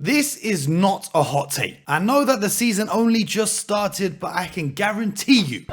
This is not a hot take. I know that the season only just started, but I can guarantee you,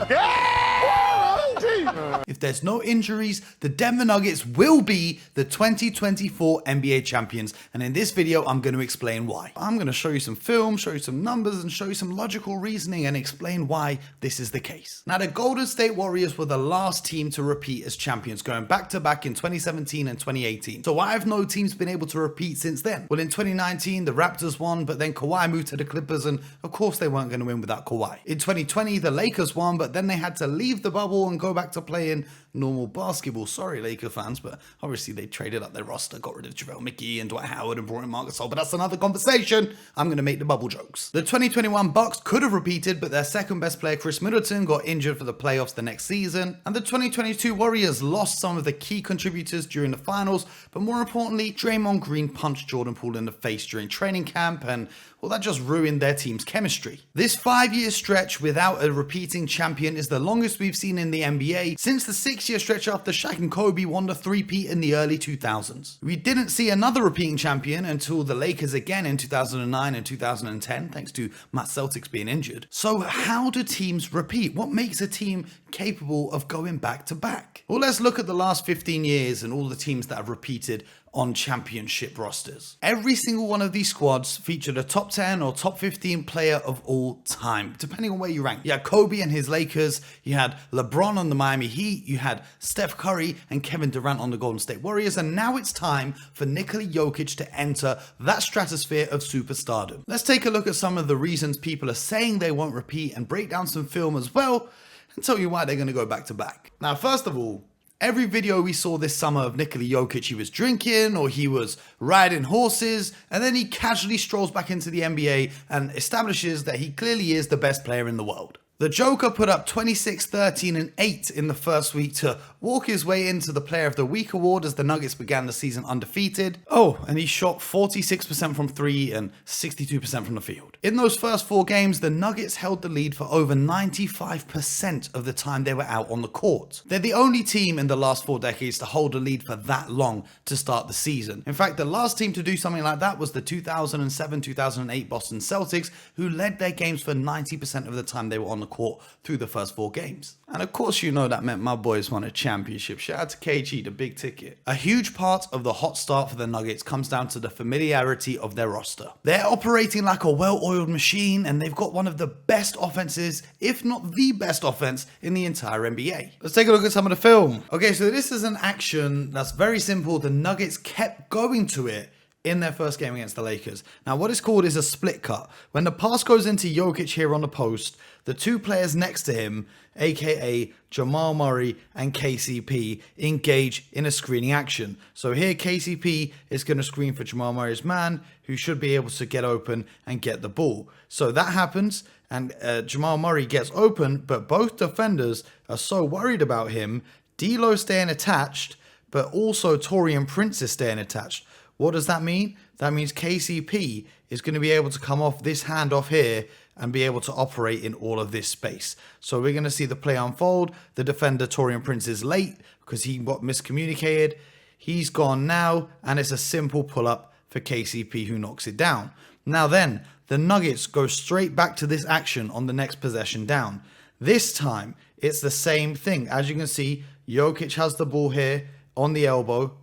if there's no injuries, the Denver Nuggets will be the 2024 NBA champions. And in this video, I'm going to explain why. I'm going to show you some film, show you some numbers, and show you some logical reasoning and explain why this is the case. Now, the Golden State Warriors were the last team to repeat as champions, going back to back in 2017 and 2018. So why have no teams been able to repeat since then? Well, in 2019, the Raptors won, but then Kawhi moved to the Clippers, and of course they weren't going to win without Kawhi. In 2020, the Lakers won, but then they had to leave the bubble and go back to playing normal basketball. Sorry, Laker fans, but obviously they traded up their roster, got rid of JaVale McGee and Dwight Howard and brought in Marc Gasol, but that's another conversation. I'm going to make the bubble jokes. The 2021 Bucks could have repeated, but their second best player, Chris Middleton, got injured for the playoffs the next season. And the 2022 Warriors lost some of the key contributors during the finals, but more importantly, Draymond Green punched Jordan Poole in the face during training camp, and well, that just ruined their team's chemistry. This 5-year stretch without a repeating champion is the longest we've seen in the NBA since the 6-year stretch after Shaq and Kobe won the three-peat in the early 2000s. We didn't see another repeating champion until the Lakers again in 2009 and 2010, thanks to Matt Celtics being injured. So how do teams repeat? What makes a team capable of going back to back? Well, let's look at the last 15 years and all the teams that have repeated on championship rosters. Every single one of these squads featured a top 10 or top 15 player of all time, depending on where you rank. You had Kobe and his Lakers, you had LeBron on the Miami Heat, you had Steph Curry and Kevin Durant on the Golden State Warriors, and now it's time for Nikola Jokic to enter that stratosphere of superstardom. Let's take a look at some of the reasons people are saying they won't repeat and break down some film as well and tell you why they're going to go back to back. Now, first of all, every video we saw this summer of Nikola Jokic, he was drinking or he was riding horses, and then he casually strolls back into the NBA and establishes that he clearly is the best player in the world. The Joker put up 26, 13, and 8 in the first week to walk his way into the Player of the Week award as the Nuggets began the season undefeated. Oh, and he shot 46% from 3 and 62% from the field. In those first 4 games, the Nuggets held the lead for over 95% of the time they were out on the court. They're the only team in the last 4 decades to hold a lead for that long to start the season. In fact, the last team to do something like that was the 2007-2008 Boston Celtics, who led their games for 90% of the time they were on the court through the first 4 games. And of course, you know that meant my boys won a championship. Shout out to KG, the big ticket. A huge part of the hot start for the Nuggets comes down to the familiarity of their roster. They're operating like a well-oiled machine, and they've got one of the best offenses, if not the best offense, in the entire NBA. Let's take a look at some of the film. Okay, so this is an action that's very simple. The Nuggets kept going to it in their first game against the Lakers. Now, what is called is a split cut. When the pass goes into Jokic here on the post, the 2 players next to him, aka Jamal Murray and KCP, engage in a screening action. So here KCP is going to screen for Jamal Murray's man, who should be able to get open and get the ball. So that happens, and Jamal Murray gets open, but both defenders are so worried about him. D'Lo staying attached, but also Taurean Prince is staying attached. What does that mean? That means KCP is going to be able to come off this handoff here and be able to operate in all of this space. So we're going to see the play unfold. The defender, Taurean Prince, is late because he got miscommunicated. He's gone now, and it's a simple pull-up for KCP, who knocks it down. Now then, the Nuggets go straight back to this action on the next possession down. This time, it's the same thing. As you can see, Jokic has the ball here on the elbow,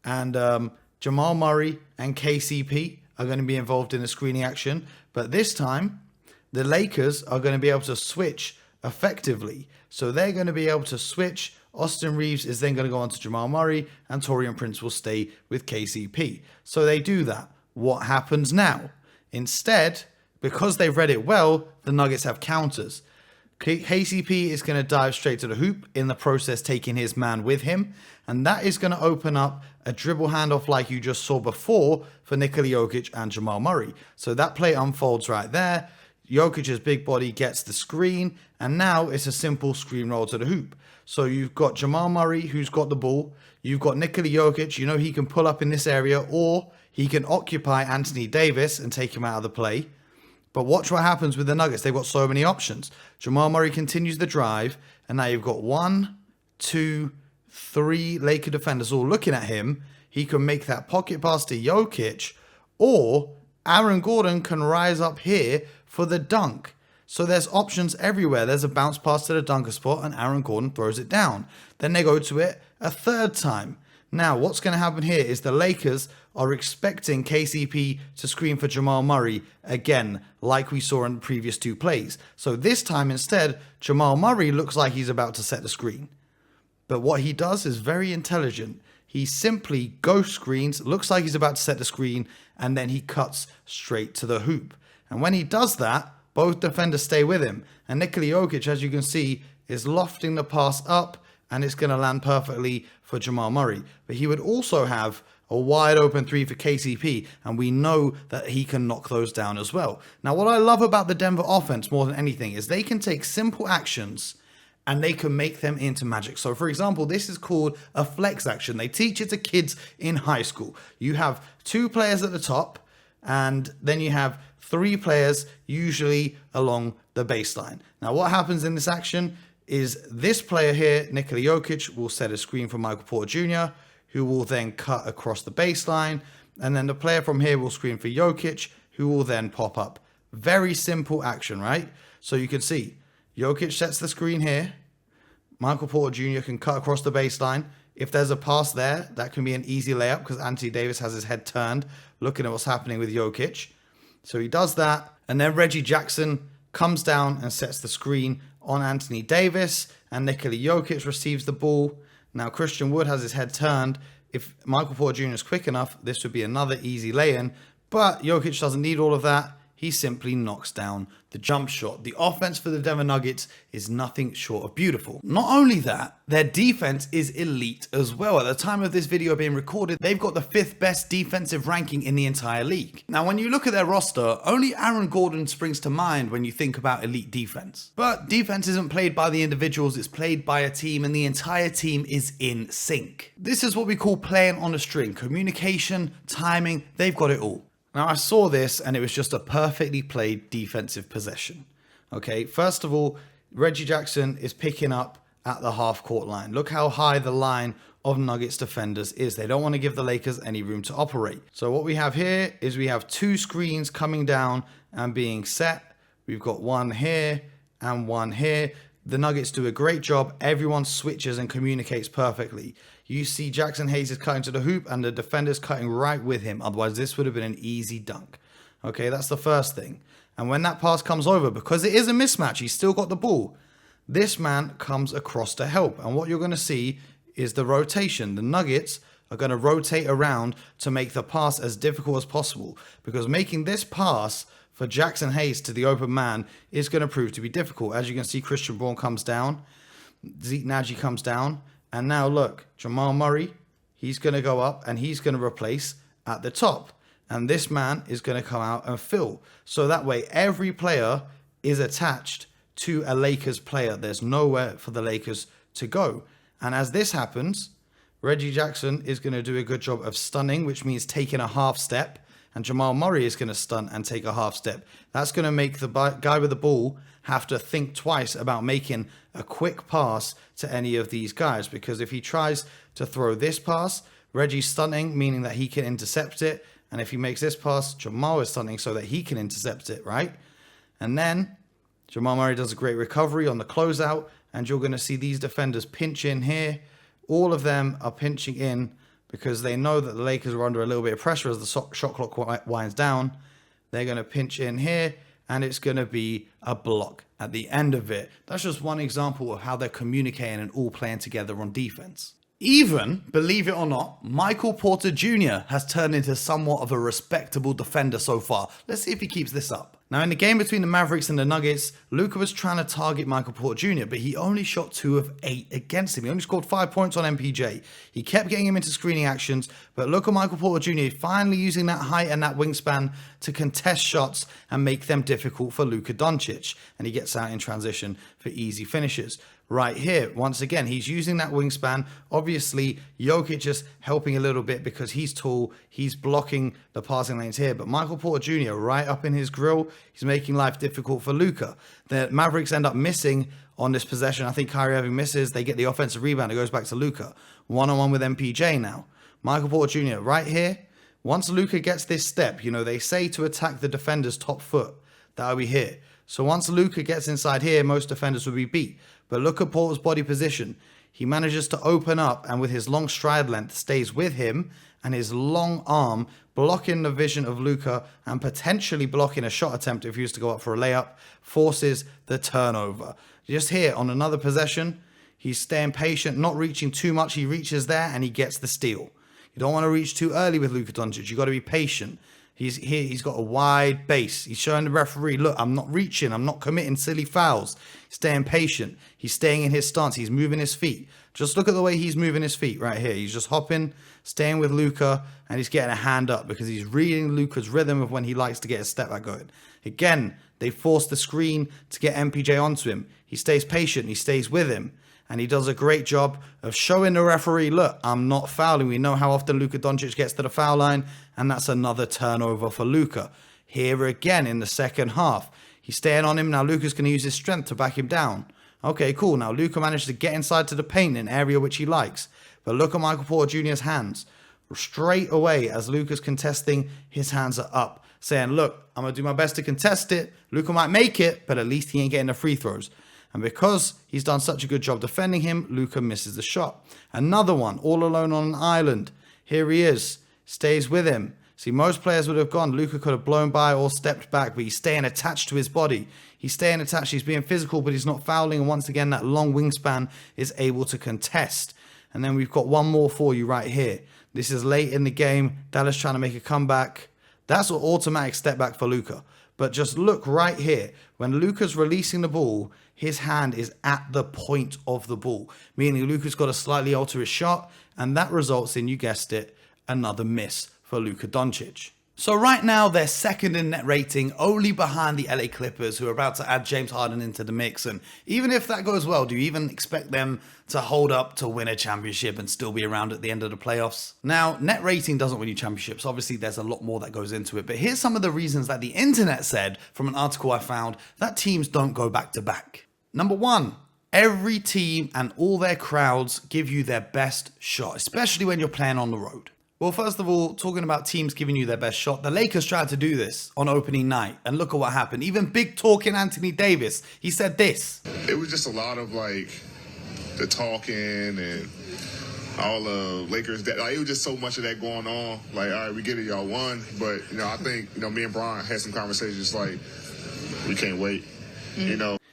and Jamal Murray and KCP are going to be involved in the screening action. But this time, the Lakers are going to be able to switch effectively. So they're going to be able to switch. Austin Reeves is then going to go on to Jamal Murray, and Taurean Prince will stay with KCP. So they do that. What happens now? Instead, because they've read it well, the Nuggets have counters. KCP is going to dive straight to the hoop, in the process taking his man with him, and that is going to open up a dribble handoff like you just saw before for Nikola Jokic and Jamal Murray. So that play unfolds right there. Jokic's big body gets the screen, and now it's a simple screen roll to the hoop. So you've got Jamal Murray, who's got the ball. You've got Nikola Jokic. You know he can pull up in this area, or he can occupy Anthony Davis and take him out of the play. But watch what happens with the Nuggets. They've got so many options. Jamal Murray continues the drive, and now you've got 1, 2, 3 Laker defenders all looking at him. He can make that pocket pass to Jokic, or Aaron Gordon can rise up here for the dunk. So there's options everywhere. There's a bounce pass to the dunker spot and Aaron Gordon throws it down. Then they go to it a third time. Now, what's going to happen here is the Lakers are expecting KCP to screen for Jamal Murray again, like we saw in the previous two plays. So this time instead, Jamal Murray looks like he's about to set the screen. But what he does is very intelligent. He simply ghost screens, looks like he's about to set the screen, and then he cuts straight to the hoop. And when he does that, both defenders stay with him. And Nikola Jokic, as you can see, is lofting the pass up, and it's going to land perfectly for Jamal Murray. But he would also have a wide open three for KCP, and we know that he can knock those down as well. Now, what I love about the Denver offense more than anything is they can take simple actions and they can make them into magic. So, for example, this is called a flex action. They teach it to kids in high school. You have two players at the top, and then you have three players usually along the baseline. Now, what happens in this action is this player here, Nikola Jokic, will set a screen for Michael Porter Jr., who will then cut across the baseline. And then the player from here will screen for Jokic, who will then pop up. Very simple action, right? So you can see Jokic sets the screen here. Michael Porter Jr. can cut across the baseline. If there's a pass there, that can be an easy layup because Anthony Davis has his head turned, looking at what's happening with Jokic. So he does that. And then Reggie Jackson comes down and sets the screen on Anthony Davis, and Nikola Jokic receives the ball. Now Christian Wood has his head turned. If Michael Porter Jr. is quick enough, this would be another easy lay-in, but Jokic doesn't need all of that. He simply knocks down the jump shot. The offense for the Denver Nuggets is nothing short of beautiful. Not only that, their defense is elite as well. At the time of this video being recorded, they've got the 5th best defensive ranking in the entire league. Now, when you look at their roster, only Aaron Gordon springs to mind when you think about elite defense. But defense isn't played by the individuals, it's played by a team, and the entire team is in sync. This is what we call playing on a string. Communication, timing, they've got it all. Now, I saw this and it was just a perfectly played defensive possession. Okay, first of all, Reggie Jackson is picking up at the half-court line. Look how high the line of Nuggets defenders is. They don't want to give the Lakers any room to operate. So what we have here is we have two screens coming down and being set. We've got one here and one here. The Nuggets do a great job. Everyone switches and communicates perfectly. You see Jackson Hayes is cutting to the hoop and the defender's cutting right with him. Otherwise, this would have been an easy dunk. Okay, that's the first thing. And when that pass comes over, because it is a mismatch, he's still got the ball. This man comes across to help. And what you're going to see is the rotation. The Nuggets are going to rotate around to make the pass as difficult as possible. Because making this pass for Jackson Hayes to the open man is going to prove to be difficult. As you can see, Christian Braun comes down. Zeke Nagy comes down. And now look, Jamal Murray, he's going to go up and he's going to replace at the top. And this man is going to come out and fill. So that way, every player is attached to a Lakers player. There's nowhere for the Lakers to go. And as this happens, Reggie Jackson is going to do a good job of stunning, which means taking a half step. And Jamal Murray is going to stun and take a half step. That's going to make the guy with the ball have to think twice about making a quick pass to any of these guys. Because if he tries to throw this pass, Reggie's stunning, meaning that he can intercept it. And if he makes this pass, Jamal is stunning so that he can intercept it, right? And then Jamal Murray does a great recovery on the closeout. And you're going to see these defenders pinch in here. All of them are pinching in because they know that the Lakers are under a little bit of pressure as the shot clock winds down. They're going to pinch in here, and it's going to be a block at the end of it. That's just one example of how they're communicating and all playing together on defense. Even, believe it or not, Michael Porter Jr. has turned into somewhat of a respectable defender so far. Let's see if he keeps this up. Now, in the game between the Mavericks and the Nuggets, Luka was trying to target Michael Porter Jr., but he only shot 2 of 8 against him. He only scored 5 points on MPJ. He kept getting him into screening actions, but look at Michael Porter Jr. finally using that height and that wingspan to contest shots and make them difficult for Luka Doncic. And he gets out in transition for easy finishes. Right here, once again, he's using that wingspan. Obviously, Jokic is helping a little bit because he's tall. He's blocking the passing lanes here. But Michael Porter Jr. right up in his grill, he's making life difficult for Luka. The Mavericks end up missing on this possession. I think Kyrie Irving misses. They get the offensive rebound. It goes back to Luka. One-on-one with MPJ now. Michael Porter Jr. right here Once Luka gets this step, you know, they say to attack the defender's top foot. That'll be here. So once Luka gets inside here, most defenders will be beat. But look at Porter's body position. He manages to open up and with his long stride length stays with him and his long arm blocking the vision of Luka and potentially blocking a shot attempt if he was to go up for a layup, forces the turnover. Just here on another possession, he's staying patient, not reaching too much. He reaches there and he gets the steal. You don't want to reach too early with Luka Doncic. You've got to be patient. He's here. He's got a wide base. He's showing the referee, look, I'm not reaching. I'm not committing silly fouls. Staying patient. He's staying in his stance. He's moving his feet. Just look at the way he's moving his feet right here. He's just hopping, staying with Luka, and he's getting a hand up because he's reading Luka's rhythm of when he likes to get his step back going. Again, they force the screen to get MPJ onto him. He stays patient. He stays with him. And he does a great job of showing the referee, look, I'm not fouling. We know how often Luka Doncic gets to the foul line, and that's another turnover for Luka. Here again in the second half. He's staying on him. Now Luka's going to use his strength to back him down. Okay, cool. Now Luka managed to get inside to the paint, an area which he likes. But look at Michael Porter Jr.'s hands. Straight away, as Luka's contesting, his hands are up, saying, look, I'm going to do my best to contest it. Luka might make it, but at least he ain't getting the free throws. And because he's done such a good job defending him, Luka misses the shot. Another one, all alone on an island. Here he is, stays with him. See, most players would have gone. Luka could have blown by or stepped back, but he's staying attached to his body. He's staying attached. He's being physical, but he's not fouling. And once again, that long wingspan is able to contest. And then we've got one more for you right here. This is late in the game. Dallas trying to make a comeback. That's an automatic step back for Luka. But just look right here. When Luka's releasing the ball, his hand is at the point of the ball, meaning Luka's got to slightly alter his shot, and that results in, you guessed it, another miss for Luka Doncic. So right now, they're second in net rating, only behind the LA Clippers, who are about to add James Harden into the mix. And even if that goes well, do you even expect them to hold up to win a championship and still be around at the end of the playoffs? Now, net rating doesn't win you championships. Obviously, there's a lot more that goes into it. But here's some of the reasons that the internet said from an article I found that teams don't go back to back. Number one, every team and all their crowds give you their best shot, especially when you're playing on the road. Well, first of all, talking about teams giving you their best shot, the Lakers tried to do this on opening night, and look at what happened. Even big talking Anthony Davis, he said this. It was just a lot of like the talking and all the Lakers. It was just so much of that going on. Like, all right, we get it, y'all won, but I think me and Braun had some conversations like we can't wait,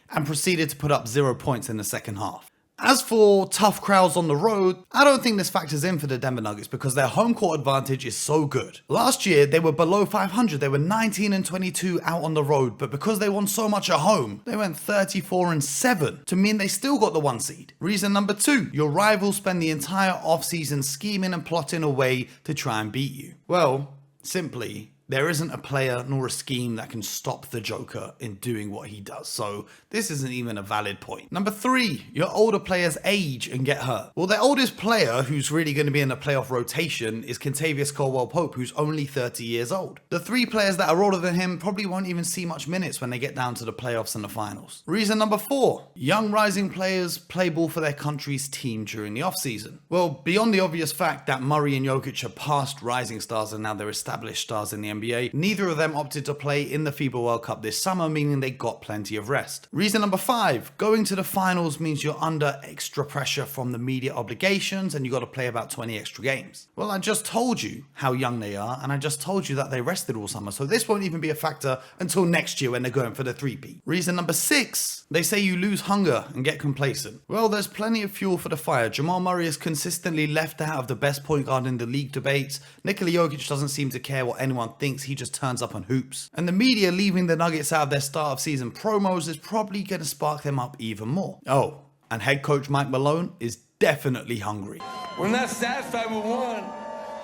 and proceeded to put up 0 points in the second half. As for tough crowds on the road, I don't think this factors in for the Denver Nuggets because their home court advantage is so good. Last year, they were below 500. They were 19-22 out on the road, but because they won so much at home, they went 34-7 to mean they still got the 1 seed. Reason number two, your rivals spend the entire offseason scheming and plotting a way to try and beat you. Well, simply, there isn't a player nor a scheme that can stop the Joker in doing what he does. So this isn't even a valid point. Number three, your older players age and get hurt. Well, their oldest player who's really going to be in the playoff rotation is Kentavious Caldwell-Pope, who's only 30 years old. The three players that are older than him probably won't even see much minutes when they get down to the playoffs and the finals. Reason number four, young rising players play ball for their country's team during the offseason. Well, beyond the obvious fact that Murray and Jokic are past rising stars and now they're established stars in the NBA, neither of them opted to play in the FIBA World Cup this summer, meaning they got plenty of rest. Reason number five, going to the finals means you're under extra pressure from the media obligations and you got to play about 20 extra games. Well, I just told you how young they are and I just told you that they rested all summer, so this won't even be a factor until next year when they're going for the three-peat. Reason number six, they say you lose hunger and get complacent. Well, there's plenty of fuel for the fire. Jamal Murray is consistently left out of the best point guard in the league debates. Nikola Jokic doesn't seem to care what anyone thinks. He just turns up on hoops. And the media leaving the Nuggets out of their start of season promos is probably going to spark them up even more. Oh, and head coach Mike Malone is definitely hungry. We're not satisfied with one.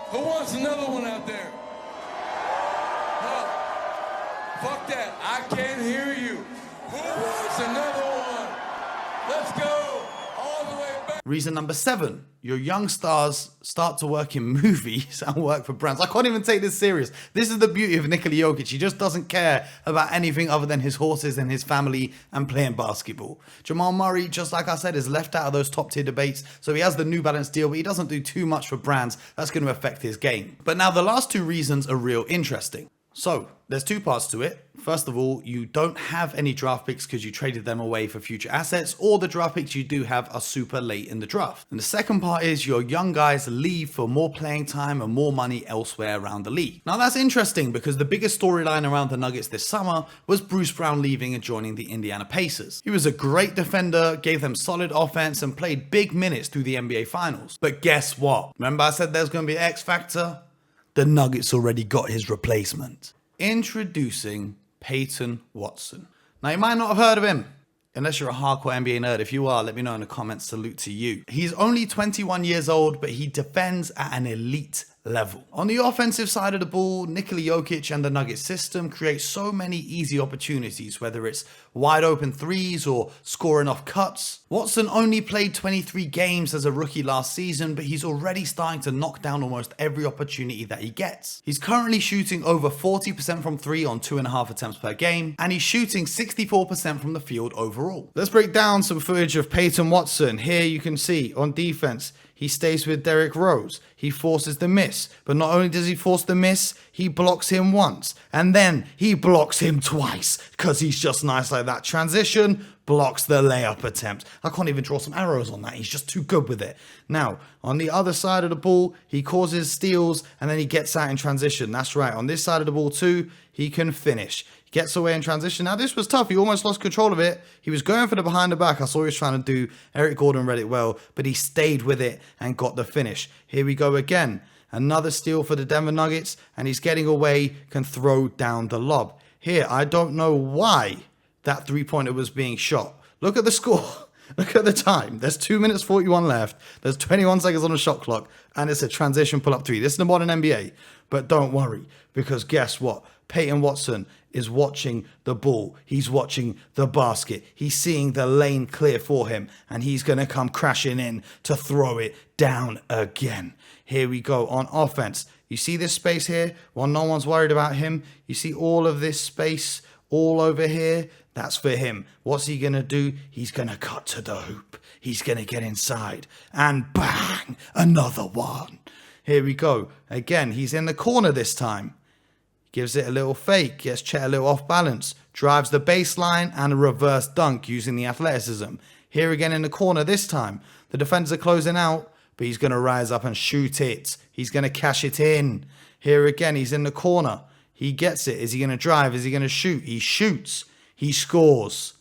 Who wants another one out there? No. Fuck that. I can't hear you. Who wants another one? Let's go all the way back. Reason number 7, your young stars start to work in movies and work for brands. I can't even take this serious. This is the beauty of Nikola Jokic. He just doesn't care about anything other than his horses and his family and playing basketball. Jamal Murray, just like I said, is left out of those top tier debates. So he has the New Balance deal, but he doesn't do too much for brands. That's going to affect his game. But now the last 2 reasons are real interesting. So there's 2 parts to it. First of all, you don't have any draft picks because you traded them away for future assets, or the draft picks you do have are super late in the draft. And the second part is your young guys leave for more playing time and more money elsewhere around the league. Now that's interesting because the biggest storyline around the Nuggets this summer was Bruce Brown leaving and joining the Indiana Pacers. He was a great defender, gave them solid offense, and played big minutes through the NBA Finals. But guess what? Remember I said there's going to be an X factor? The Nuggets already got his replacement. Introducing Peyton Watson. Now you might not have heard of him, unless you're a hardcore NBA nerd. If you are, let me know in the comments. Salute to you. He's only 21 years old, but he defends at an elite level. On the offensive side of the ball, Nikola Jokic and the Nuggets system create so many easy opportunities, whether it's wide open threes or scoring off cuts. Watson only played 23 games as a rookie last season, but he's already starting to knock down almost every opportunity that he gets. He's currently shooting over 40% from 3 on 2.5 attempts per game, and he's shooting 64% from the field overall. Let's break down some footage of Peyton Watson. Here you can see on defense, he stays with Derrick Rose. He forces the miss. But not only does he force the miss, he blocks him once. And then he blocks him twice because he's just nice like that. Transition, blocks the layup attempt. I can't even draw some arrows on that. He's just too good with it. Now, on the other side of the ball, he causes steals and then he gets out in transition. That's right. On this side of the ball too, he can finish. Gets away in transition. Now this was tough. He almost lost control of it. He was going for the behind the back. I saw he was trying to do. Eric Gordon read it well, but he stayed with it and got the finish. Here we go again. Another steal for the Denver Nuggets, and he's getting away, can throw down the lob. Here, I don't know why that 3-pointer was being shot. Look at the score. Look at the time. There's 2 minutes 41 left. There's 21 seconds on the shot clock, and it's a transition pull-up 3. This is the modern NBA. But don't worry, because guess what? Peyton Watson is watching the ball. He's watching the basket. He's seeing the lane clear for him, and he's going to come crashing in to throw it down again. Here we go on offense. You see this space here? Well, no one's worried about him. You see all of this space all over here? That's for him. What's he going to do? He's going to cut to the hoop. He's going to get inside. And bang! Another one. Here we go. Again, he's in the corner this time. Gives it a little fake. Gets Chet a little off balance. Drives the baseline and a reverse dunk using the athleticism. Here again in the corner this time. The defenders are closing out, but he's going to rise up and shoot it. He's going to cash it in. Here again, he's in the corner. He gets it. Is he going to drive? Is he going to shoot? He shoots. He scores.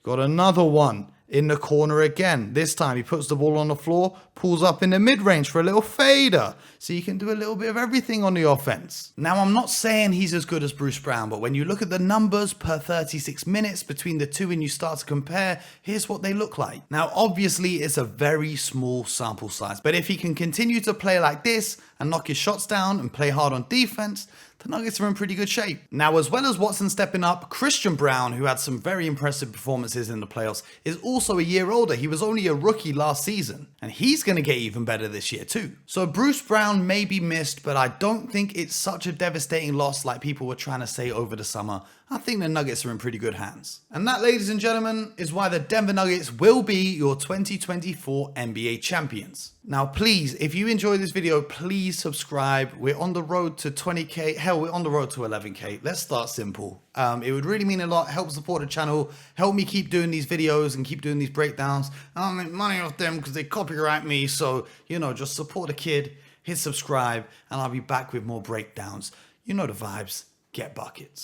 Got another one in the corner again. This time he puts the ball on the floor, pulls up in the mid-range for a little fader. So you can do a little bit of everything on the offense. Now, I'm not saying he's as good as Bruce Brown, but when you look at the numbers per 36 minutes between the two and you start to compare, here's what they look like. Now, obviously, it's a very small sample size, but if he can continue to play like this and knock his shots down and play hard on defense, the Nuggets are in pretty good shape. Now, as well as Watson stepping up, Christian Braun, who had some very impressive performances in the playoffs, is also a year older. He was only a rookie last season, and he's going to get even better this year too. So Bruce Brown may be missed, but I don't think it's such a devastating loss like people were trying to say over the summer. I think the Nuggets are in pretty good hands. And that, ladies and gentlemen, is why the Denver Nuggets will be your 2024 NBA champions. Now, please, if you enjoyed this video, please subscribe. We're on the road to 20K. Hell, we're on the road to 11K. Let's start simple. It would really mean a lot. Help support the channel. Help me keep doing these videos and keep doing these breakdowns. I don't make money off them because they copyright me. So, you know, just support the kid. Hit subscribe, and I'll be back with more breakdowns. You know the vibes. Get buckets.